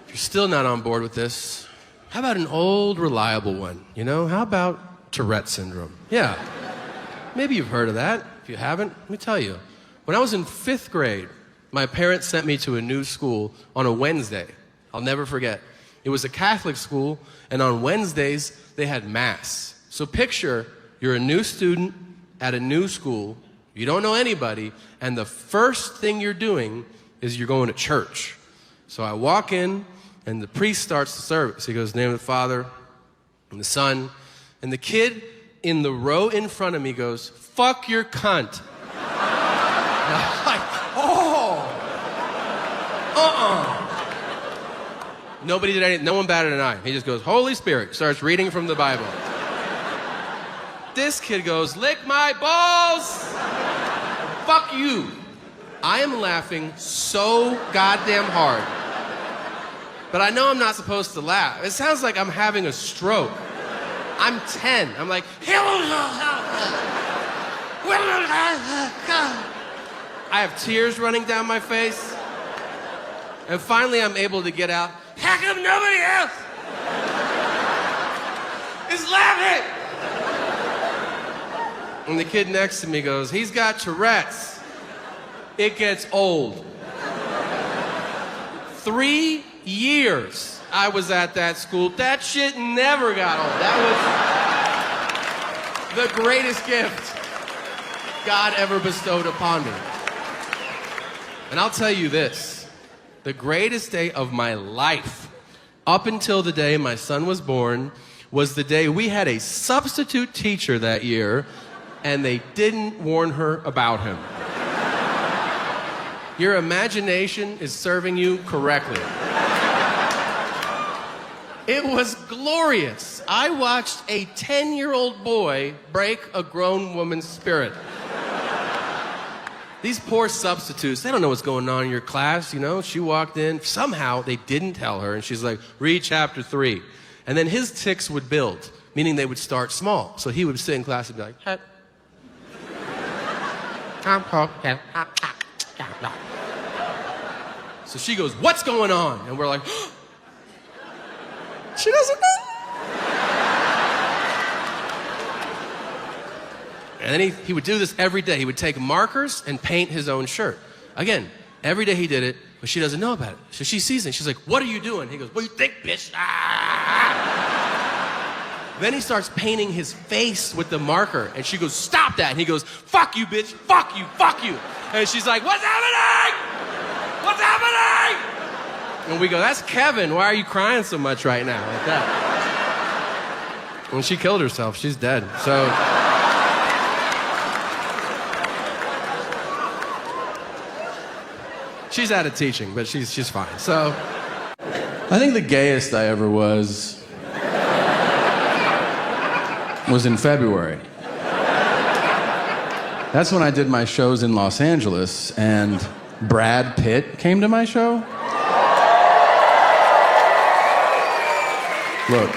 Speaker 2: if you're still not on board with this, how about an old, reliable one? You know, how about Tourette syndrome? Yeah, maybe you've heard of that. If you haven't, let me tell you. When I was in 5th grade, my parents sent me to a new school on a Wednesday. I'll never forget. It was a Catholic school, and on Wednesdays, they had Mass. So picture you're a new student at a new school, you don't know anybody, and the first thing you're doing is you're going to church. So I walk in, and the priest starts the service. He goes, in the name of the Father, and the Son, and the kid in the row in front of me goes, fuck your cunt. And I'm like, Nobody did anything, no one batted an eye. He just goes, Holy Spirit, starts reading from the Bible. This kid goes, lick my balls! Fuck you. I am laughing so goddamn hard. But I know I'm not supposed to laugh. It sounds like I'm having a stroke. I'm 10. I'm like, I have tears running down my face. And finally I'm able to get out, how come nobody else is laughing? And the kid next to me goes, he's got Tourette's. It gets old. 3 years I was at that school. That shit never got old. That was the greatest gift God ever bestowed upon me. And I'll tell you this, the greatest day of my life, up until the day my son was born, was the day we had a substitute teacher that year, and they didn't warn her about him. Your imagination is serving you correctly. It was glorious. I watched a 10-year-old boy break a grown woman's spirit. These poor substitutes, they don't know what's going on in your class, you know? She walked in, somehow they didn't tell her, and she's like, read chapter 3. And then his tics would build, meaning they would start small. So he would sit in class and be like, so she goes, what's going on? And we're like, she doesn't know. And then he would do this every day. He would take markers and paint his own shirt. Again, every day he did it, but she doesn't know about it. So she sees it. She's like, what are you doing? He goes, what do you think, bitch? Ah! Then he starts painting his face with the marker. And she goes, stop that. And he goes, fuck you, bitch. Fuck you. Fuck you. And she's like, what's happening? What's happening? And we go, that's Kevin. Why are you crying so much right now? Like that. When she killed herself, she's dead. So... she's out of teaching, but she's fine. So,
Speaker 1: I think the gayest I ever was in February. That's when I did my shows in Los Angeles, and Brad Pitt came to my show. Look,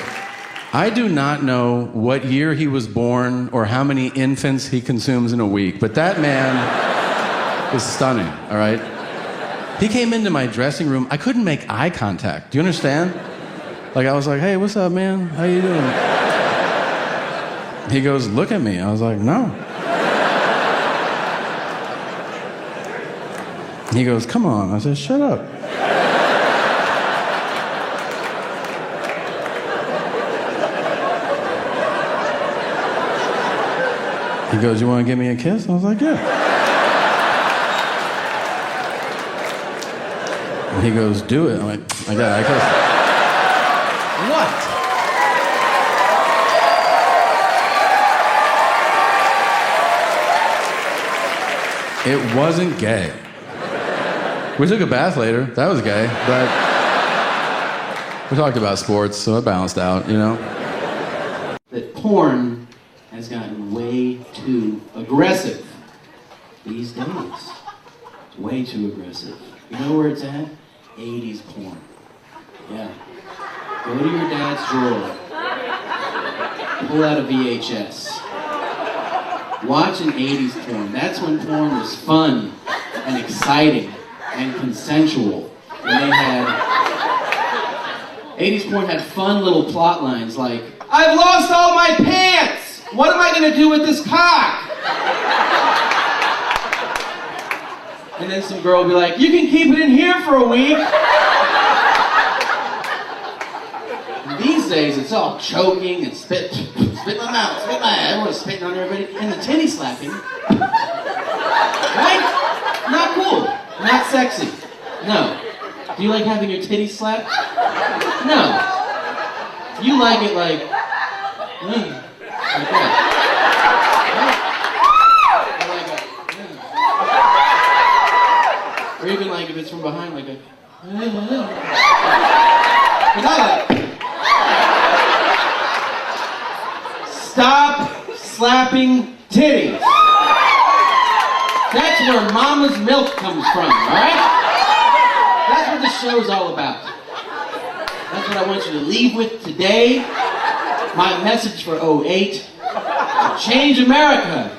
Speaker 1: I do not know what year he was born or how many infants he consumes in a week, but that man is stunning, all right? He came into my dressing room. I couldn't make eye contact. Do you understand? Like, I was like, hey, what's up, man? How you doing? He goes, look at me. I was like, no. He goes, come on. I said, shut up. He goes, you want to give me a kiss? I was like, yeah. And he goes, do it. I'm like, I got it. What? It wasn't gay. We took a bath later. That was gay. But we talked about sports, so it balanced out, you know?
Speaker 3: That porn has gotten way too aggressive these days. It's way too aggressive. You know where it's at? 80s porn. Yeah. Go to your dad's drawer. Pull out a VHS. Watch an 80s porn. That's when porn was fun and exciting and consensual. When they had... 80s porn had fun little plot lines like, I've lost all my pants! What am I gonna do with this cock? And then some girl will be like, you can keep it in here for a week. And these days, it's all choking and spit in my mouth, spit in my eye. Everyone's spitting on everybody. And the titty slapping. Right? Not cool. Not sexy. No. Do you like having your titties slapped? No. You like it like that. Or even like if it's from behind, like a... Stop slapping titties. That's where mama's milk comes from, alright? That's what the show's all about. That's what I want you to leave with today. My message for 08. To change America.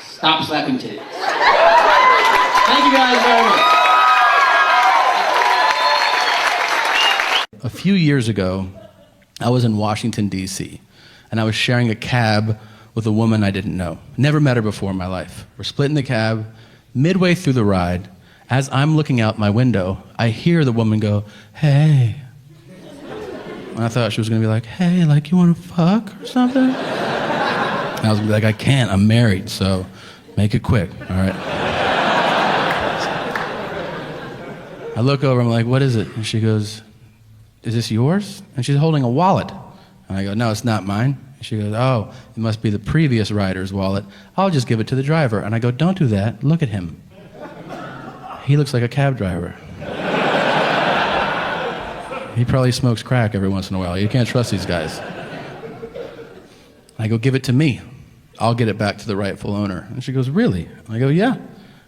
Speaker 3: Stop slapping titties. Thank you guys very much.
Speaker 1: A few years ago, I was in Washington, D.C., and I was sharing a cab with a woman I didn't know. Never met her before in my life. We're splitting the cab. Midway through the ride, as I'm looking out my window, I hear the woman go, hey. And I thought she was going to be like, hey, like, you want to fuck or something? And I was going to be like, I can't. I'm married, so make it quick, all right? I look over, I'm like, what is it? And she goes, is this yours? And she's holding a wallet. And I go, no, it's not mine. And she goes, oh, it must be the previous rider's wallet. I'll just give it to the driver. And I go, don't do that. Look at him. He looks like a cab driver. He probably smokes crack every once in a while. You can't trust these guys. I go, give it to me. I'll get it back to the rightful owner. And she goes, really? And I go, yeah.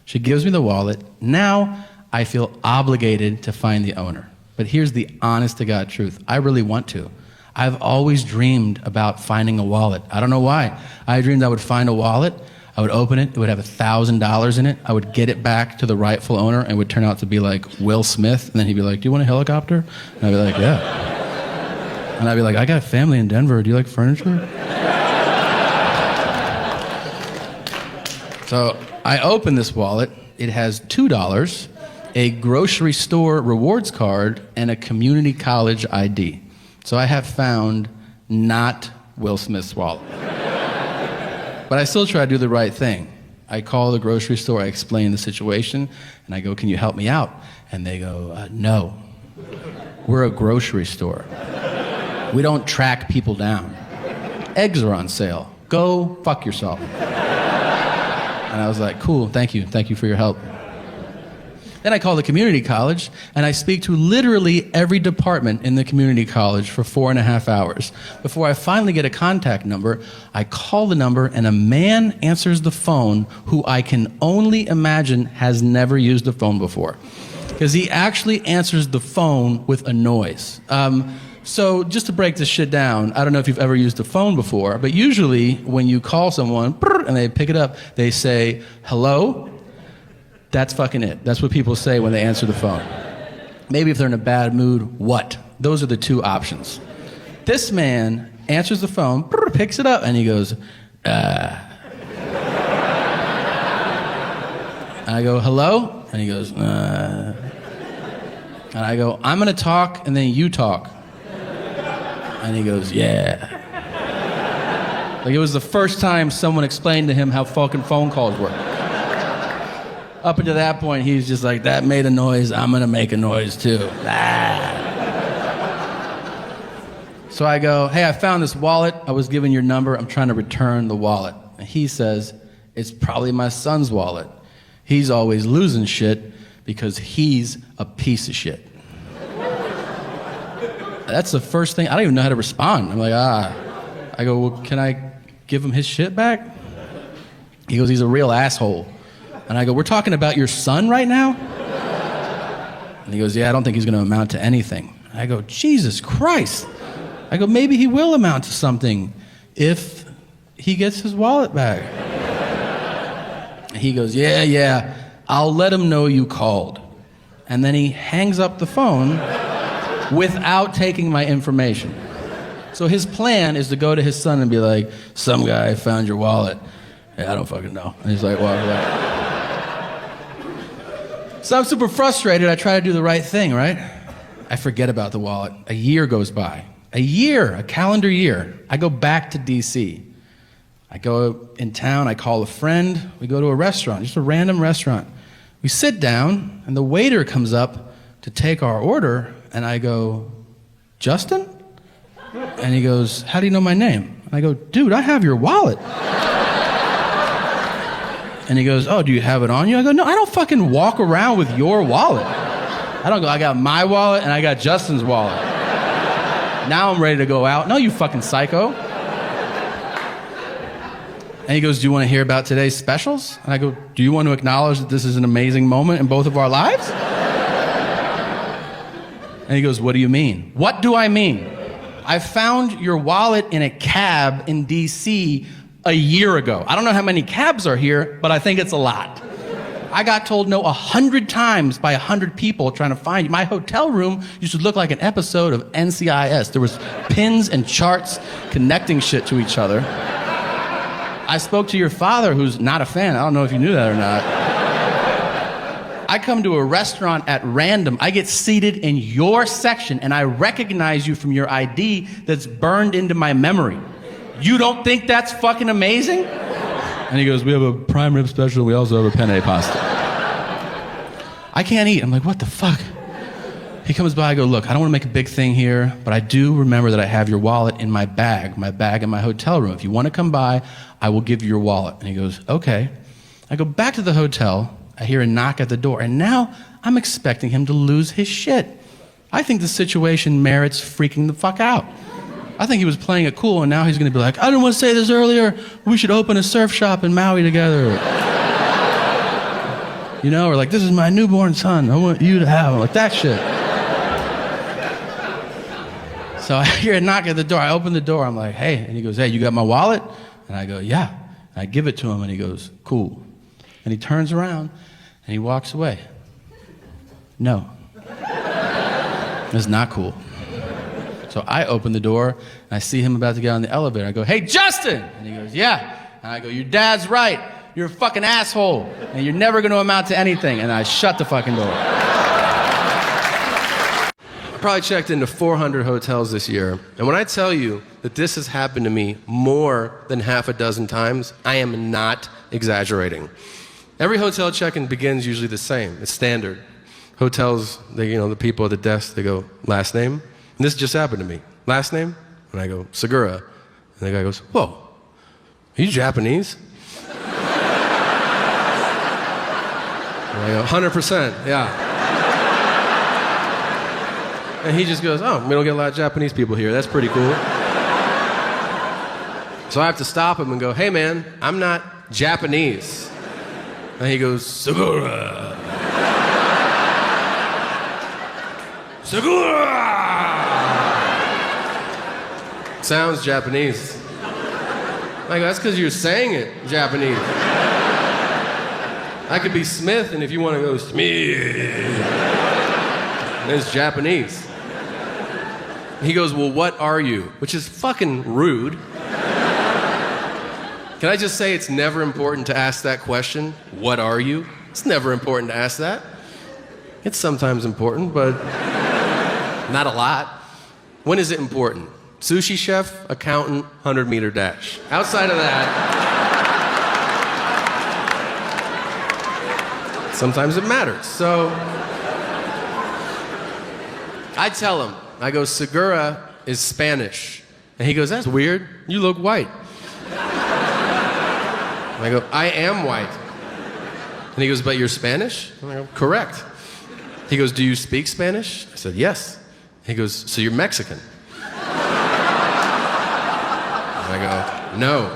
Speaker 1: She gives me the wallet. Now I feel obligated to find the owner. But here's the honest to God truth. I really want to. I've always dreamed about finding a wallet. I don't know why. I dreamed I would find a wallet. I would open it. It would have $1,000 in it. I would get it back to the rightful owner, and it would turn out to be like Will Smith. And then he'd be like, do you want a helicopter? And I'd be like, yeah. And I'd be like, I got a family in Denver. Do you like furniture? So I open this wallet. It has $2, a grocery store rewards card, and a community college ID. So I have found not Will Smith's wallet. But I still try to do the right thing. I call the grocery store, I explain the situation, and I go, can you help me out? And they go, no. We're a grocery store. We don't track people down. Eggs are on sale. Go fuck yourself. And I was like, cool, thank you for your help. Then I call the community college, and I speak to literally every department in the community college for 4.5 hours. Before I finally get a contact number, I call the number, and a man answers the phone who I can only imagine has never used a phone before. Because he actually answers the phone with a noise. So just to break this shit down, I don't know if you've ever used a phone before, but usually when you call someone and they pick it up, they say, hello? That's fucking it. That's what people say when they answer the phone. Maybe if they're in a bad mood, what? Those are the two options. This man answers the phone, picks it up, and he goes, And I go, hello? And he goes, And I go, I'm gonna talk, and then you talk. And he goes, yeah. Like it was the first time someone explained to him how fucking phone calls work. Up until that point, he was just like, that made a noise, I'm gonna make a noise too. So I go, hey, I found this wallet. I was given your number. I'm trying to return the wallet. And he says, it's probably my son's wallet. He's always losing shit because he's a piece of shit. That's the first thing. I don't even know how to respond. I'm like, I go, well, can I give him his shit back? He goes, he's a real asshole. And I go, we're talking about your son right now? And he goes, yeah, I don't think he's going to amount to anything. And I go, Jesus Christ. I go, maybe he will amount to something if he gets his wallet back. And he goes, yeah, I'll let him know you called. And then he hangs up the phone without taking my information. So his plan is to go to his son and be like, some guy found your wallet. Hey, I don't fucking know. And he's like, well, so I'm super frustrated. I try to do the right thing, right? I forget about the wallet. A year goes by. A calendar year. I go back to DC. I go in town, I call a friend. We go to a restaurant, just a random restaurant. We sit down, and the waiter comes up to take our order, and I go, Justin? And he goes, how do you know my name? And I go, dude, I have your wallet. And he goes, oh, do you have it on you? I go, no, I don't fucking walk around with your wallet. I don't go, I got my wallet and I got Justin's wallet. Now I'm ready to go out. No, you fucking psycho. And he goes, do you want to hear about today's specials? And I go, do you want to acknowledge that this is an amazing moment in both of our lives? And he goes, what do you mean? What do I mean? I found your wallet in a cab in DC a year ago. I don't know how many cabs are here, but I think it's a lot. I got told no 100 times by 100 people trying to find you. My hotel room used to look like an episode of NCIS. There was pins and charts connecting shit to each other. I spoke to your father, who's not a fan. I don't know if you knew that or not. I come to a restaurant at random. I get seated in your section, and I recognize you from your ID that's burned into my memory. You don't think that's fucking amazing? And he goes, we have a prime rib special. We also have a penne pasta. I can't eat. I'm like, what the fuck? he comes by, I go, look, I don't want to make a big thing here, but I do remember that I have your wallet in my bag in my hotel room. If you want to come by, I will give you your wallet. And he goes, okay. I go back to the hotel, I hear a knock at the door, and now I'm expecting him to lose his shit. I think the situation merits freaking the fuck out. I think he was playing it cool, and now he's gonna be like, I didn't want to say this earlier, we should open a surf shop in Maui together. You know, or like, this is my newborn son, I want you to have him, like that shit. So I hear a knock at the door, I open the door, I'm like, hey, and he goes, hey, you got my wallet? And I go, yeah. And I give it to him, and he goes, cool. And he turns around, and he walks away. No. It's not cool. So I open the door, and I see him about to get on the elevator. I go, hey, Justin! And he goes, yeah. And I go, your dad's right. You're a fucking asshole, and you're never going to amount to anything. And I shut the fucking door.
Speaker 2: I probably checked into 400 hotels this year, and when I tell you that this has happened to me more than half a dozen times, I am not exaggerating. Every hotel check-in begins usually the same. It's standard. Hotels, the people at the desk, they go, last name? And this just happened to me. Last name? And I go, Segura. And the guy goes, whoa, are you Japanese? And I go, 100%, yeah. And he just goes, oh, we don't get a lot of Japanese people here. That's pretty cool. So I have to stop him and go, hey man, I'm not Japanese. And he goes, Segura. Segura! Sounds Japanese. I go, that's because you're saying it Japanese. I could be Smith, and if you want to go Smith, it's Japanese. He goes, well, what are you? Which is fucking rude. Can I just say it's never important to ask that question? What are you? It's never important to ask that. It's sometimes important, but not a lot. When is it important? Sushi chef, accountant, 100-meter dash. Outside of that, sometimes it matters. So I tell him, I go, Segura is Spanish. And he goes, that's weird. You look white. And I go, I am white. And he goes, but you're Spanish? And I go, correct. He goes, do you speak Spanish? I said, yes. He goes, so you're Mexican? And I go, no.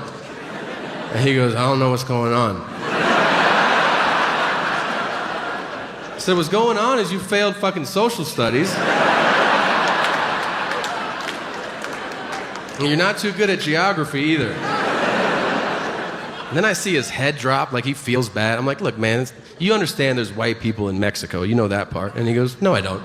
Speaker 2: And he goes, I don't know what's going on. I said, what's going on is you failed fucking social studies. And you're not too good at geography either. And then I see his head drop, like he feels bad. I'm like, look, man, you understand there's white people in Mexico. You know that part. And he goes, no, I don't.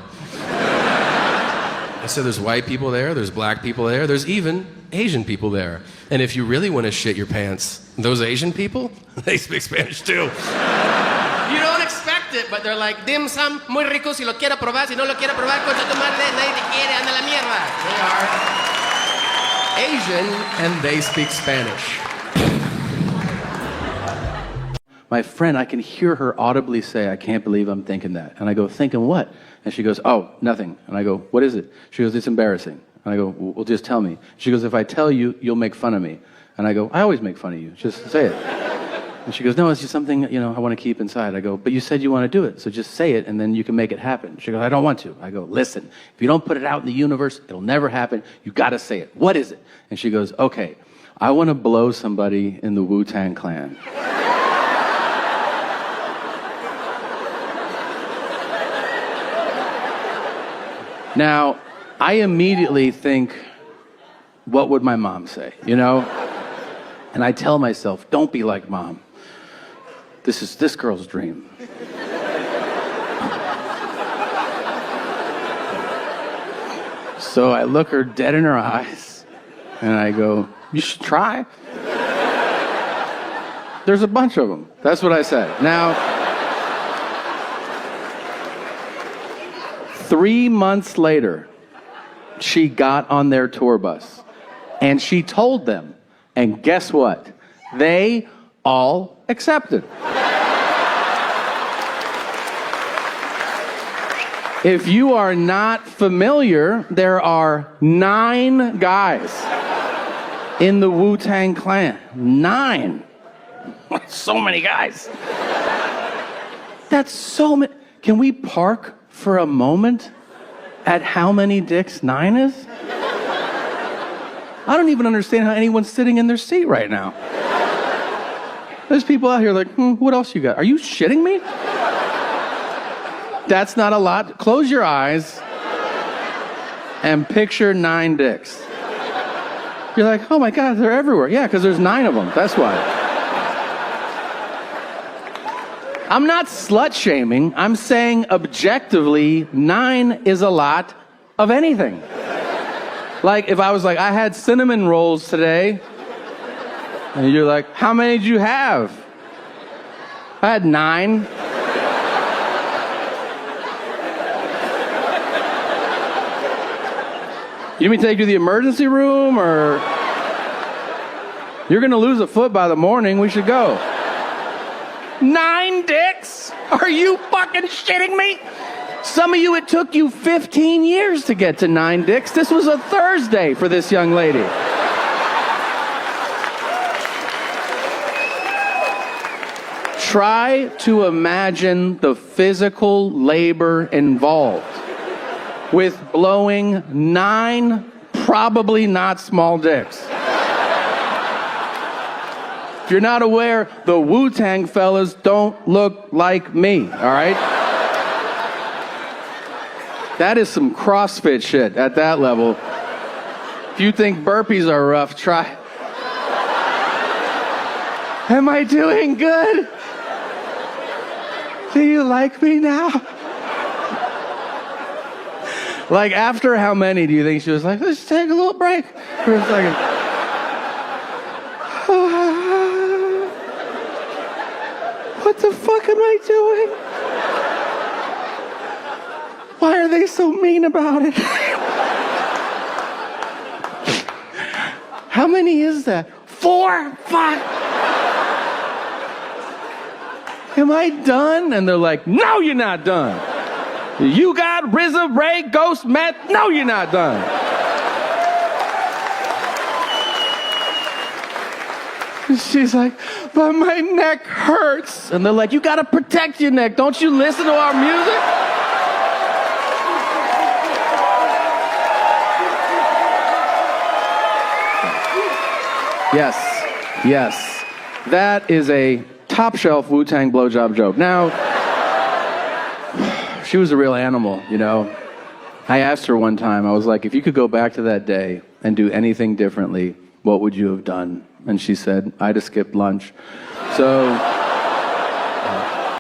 Speaker 2: I said, there's white people there, there's black people there, there's even Asian people there. And if you really want to shit your pants, those Asian people, they speak Spanish too. You don't expect it, but they're like, dim sum, muy rico, si lo quiero probar, si no lo quiero probar, concha tu madre, nadie te quiere, anda la mierda. They are Asian, and they speak Spanish.
Speaker 1: My friend, I can hear her audibly say, I can't believe I'm thinking that. And I go, thinking what? And she goes, oh, nothing. And I go, what is it? She goes, it's embarrassing. And I go, well, just tell me. She goes, if I tell you, you'll make fun of me. And I go, I always make fun of you. Just say it. And she goes, no, it's just something, I want to keep inside. I go, but you said you want to do it, so just say it, and then you can make it happen. She goes, I don't want to. I go, listen, if you don't put it out in the universe, it'll never happen. You got to say it. What is it? And she goes, okay, I want to blow somebody in the Wu-Tang Clan. Now, I immediately think, what would my mom say, And I tell myself, don't be like mom. This is this girl's dream. So I look her dead in her eyes, and I go, you should try. There's a bunch of them. That's what I said. Now, 3 months later, she got on their tour bus, and she told them, and guess what? They all accepted. If you are not familiar, there are 9 guys in the Wu-Tang Clan. 9. So many guys. That's so many. Can we park for a moment at how many dicks 9 is? I don't even understand how anyone's sitting in their seat right now. There's people out here like, what else you got? Are you shitting me? That's not a lot. Close your eyes and picture 9 dicks. You're like, oh my God, they're everywhere. Yeah, because there's 9 of them. That's why. I'm not slut shaming. I'm saying objectively, 9 is a lot of anything. Like if I was like, I had cinnamon rolls today, and you're like, how many did you have? I had 9. You want me to take you to the emergency room, or you're gonna lose a foot by the morning? We should go. 9 dicks? Are you fucking shitting me? Some of you, it took you 15 years to get to 9 dicks. This was a Thursday for this young lady. Try to imagine the physical labor involved with blowing 9 probably not small dicks. If you're not aware, the Wu-Tang fellas don't look like me, all right? That is some CrossFit shit at that level. If you think burpees are rough, try. Am I doing good? Do you like me now? Like, after how many do you think she was like, let's take a little break for a second? What the fuck am I doing? Why are they so mean about it? How many is that? 4? 5? Am I done? And they're like, no, you're not done. You got RZA, Ray, Ghost, Matt. No, you're not done. She's like, but my neck hurts. And they're like, you gotta protect your neck. Don't you listen to our music? Yes, yes. That is a top shelf Wu-Tang blowjob joke. Now, she was a real animal, you know. I asked her one time, I was like, if you could go back to that day and do anything differently, what would you have done? And she said, I'd have skipped lunch. So